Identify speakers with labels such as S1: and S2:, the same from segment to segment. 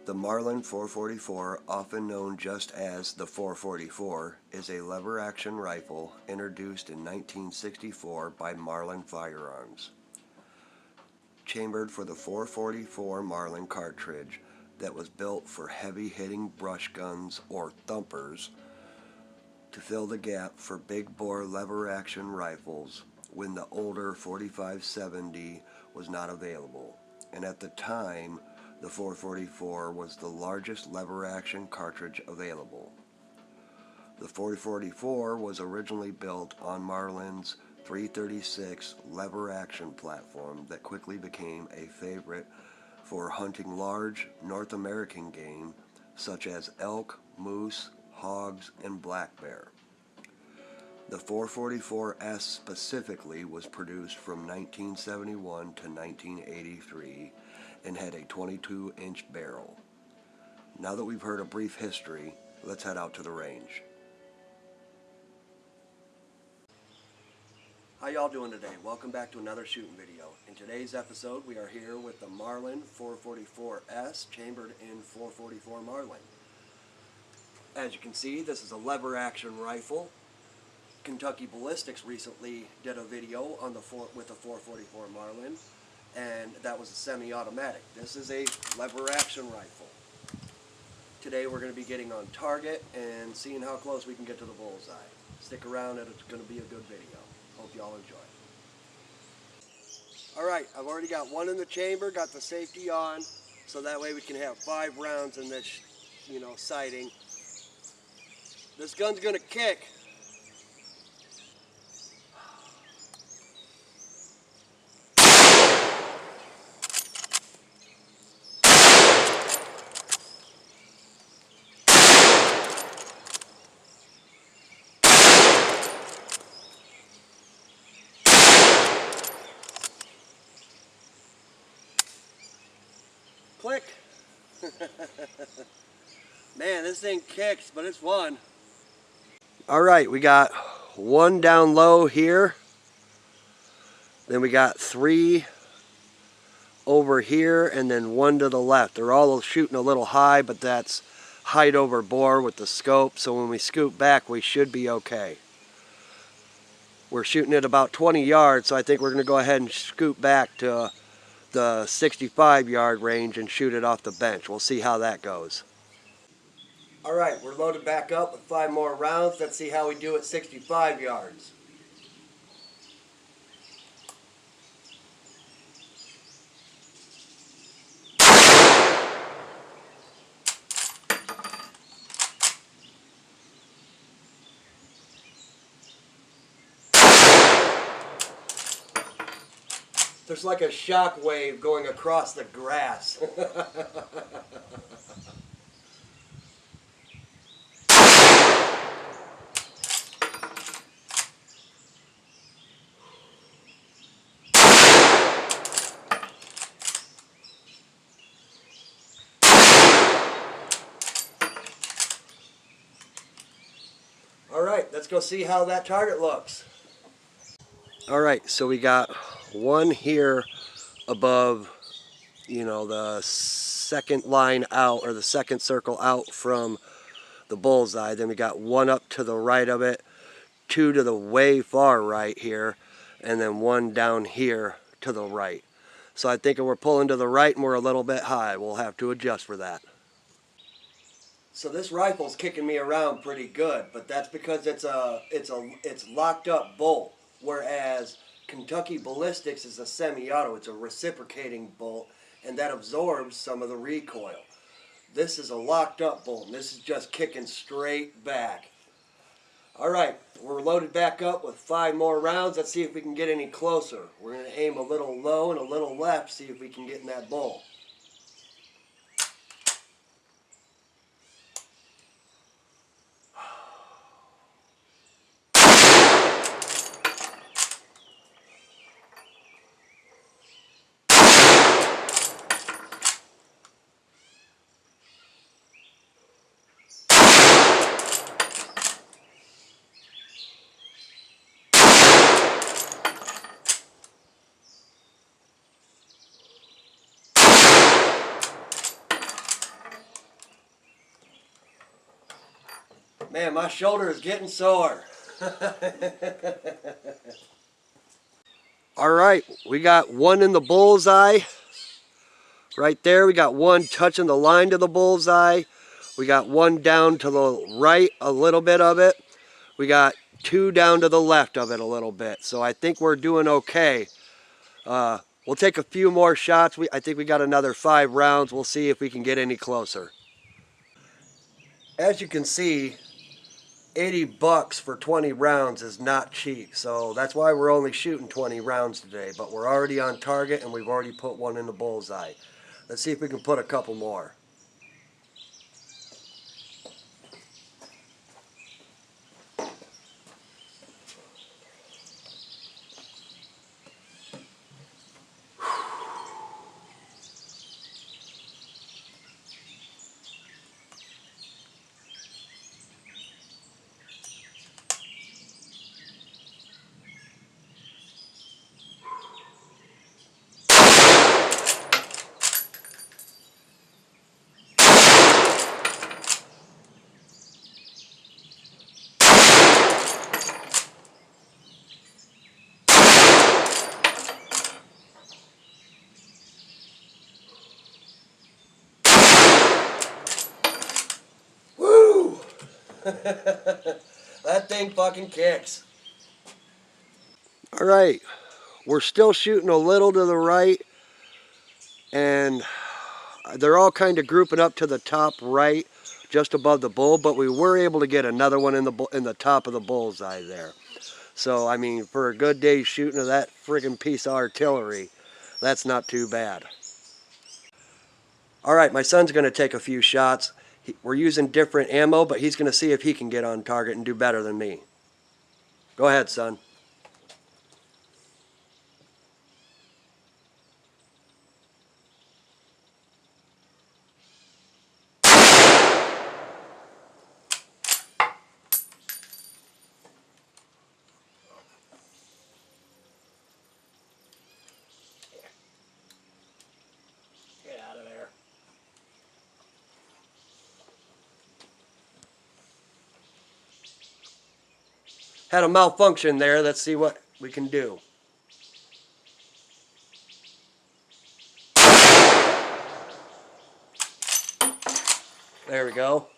S1: The Marlin 444, often known just as the 444, is a lever-action rifle introduced in 1964 by Marlin Firearms. Chambered for the 444 Marlin cartridge that was built for heavy-hitting brush guns or thumpers to fill the gap for big-bore lever-action rifles when the older 4570 was not available, and at the time the 444 was the largest lever-action cartridge available. The 444 was originally built on Marlin's 336 lever-action platform that quickly became a favorite for hunting large North American game such as elk, moose, hogs, and black bear. The 444S specifically was produced from 1971 to 1983 and had a 22-inch barrel. Now that we've heard a brief history, let's head out to the range. How y'all doing today? Welcome back to another shooting video. In today's episode, we are here with the Marlin 444S, chambered in 444 Marlin. As you can see, this is a lever-action rifle. Kentucky Ballistics recently did a video on with the 444 Marlin, and that was a semi-automatic. This is a lever-action rifle. Today we're going to be getting on target and seeing how close we can get to the bullseye. Stick around, and it's going to be a good video. Hope y'all enjoy. Alright, I've already got one in the chamber, got the safety on, so that way we can have 5 rounds in this, sighting. This gun's going to kick. Click. Man, this thing kicks, but it's one. Alright, we got one down low here. Then we got 3 over here, and then 1 to the left. They're all shooting a little high, but that's height over bore with the scope, so when we scoot back, we should be okay. We're shooting at about 20 yards, so I think we're going to go ahead and scoot back to the 65-yard range and shoot it off the bench. We'll see how that goes. Alright, we're loaded back up with 5 more rounds. Let's see how we do at 65 yards. There's like a shock wave going across the grass. Alright, let's go see how that target looks. Alright, so we got one here above, the second line out, or the second circle out from the bullseye. Then we got 1 up to the right of it, 2 to the way far right here, and then 1 down here to the right. So I think if we're pulling to the right and we're a little bit high, we'll have to adjust for that. So this rifle's kicking me around pretty good, but that's because it's locked up bolt, whereas Kentucky Ballistics is a semi-auto. It's a reciprocating bolt, and that absorbs some of the recoil. This is a locked up bolt, and this is just kicking straight back. Alright, we're loaded back up with 5 more rounds. Let's see if we can get any closer. We're going to aim a little low and a little left, see if we can get in that bowl. Man, my shoulder is getting sore. All right, we got one in the bullseye. Right there, we got one touching the line to the bullseye. We got one down to the right, a little bit of it. We got two down to the left of it a little bit. So I think we're doing okay. We'll take a few more shots. I think we got another 5 rounds. We'll see if we can get any closer. As you can see, $80 for 20 rounds is not cheap. So that's why we're only shooting 20 rounds today. But we're already on target and we've already put one in the bullseye. Let's see if we can put a couple more. Woo! That thing fucking kicks. All right, we're still shooting a little to the right, and they're all kind of grouping up to the top right, just above the bull, but we were able to get another one in the top of the bullseye there. So, I mean, for a good day's shooting of that friggin' piece of artillery, that's not too bad. All right, my son's going to take a few shots. We're using different ammo, but he's going to see if he can get on target and do better than me. Go ahead, son. Get out of there. Had a malfunction there. Let's see what we can do. There we go.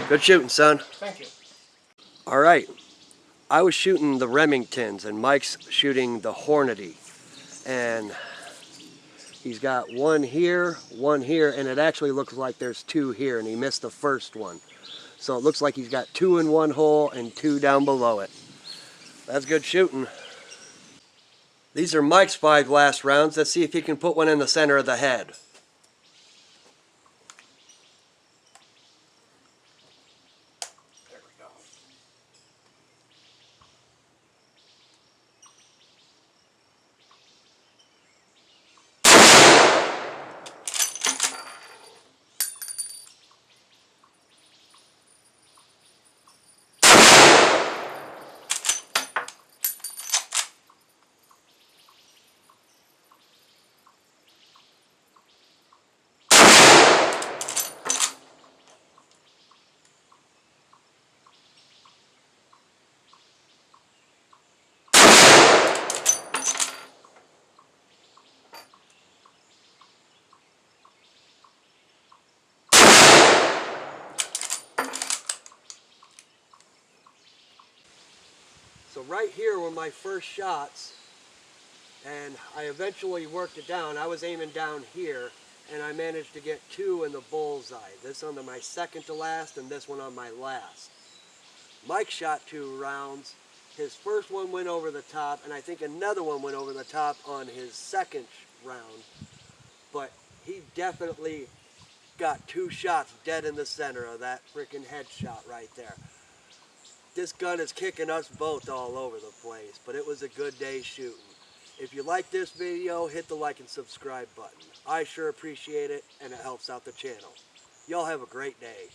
S1: Good shooting, son.
S2: Thank you.
S1: All right. I was shooting the Remingtons, and Mike's shooting the Hornady. And he's got one here, and it actually looks like there's two here, and he missed the first one. So it looks like he's got 2 in one hole and 2 down below it. That's good shooting. These are Mike's 5 last rounds. Let's see if he can put one in the center of the head.
S2: There we go.
S1: So right here were my first shots, and I eventually worked it down. I was aiming down here, and I managed to get 2 in the bullseye. This on my second to last, and this one on my last. Mike shot 2 rounds. His first one went over the top, and I think another one went over the top on his second round. But he definitely got 2 shots dead in the center of that freaking headshot right there.
S3: This gun is kicking us both all over the place, but it was a good day shooting. If you like this video, hit the like and subscribe button. I sure appreciate it, and it helps out the channel. Y'all have a great day.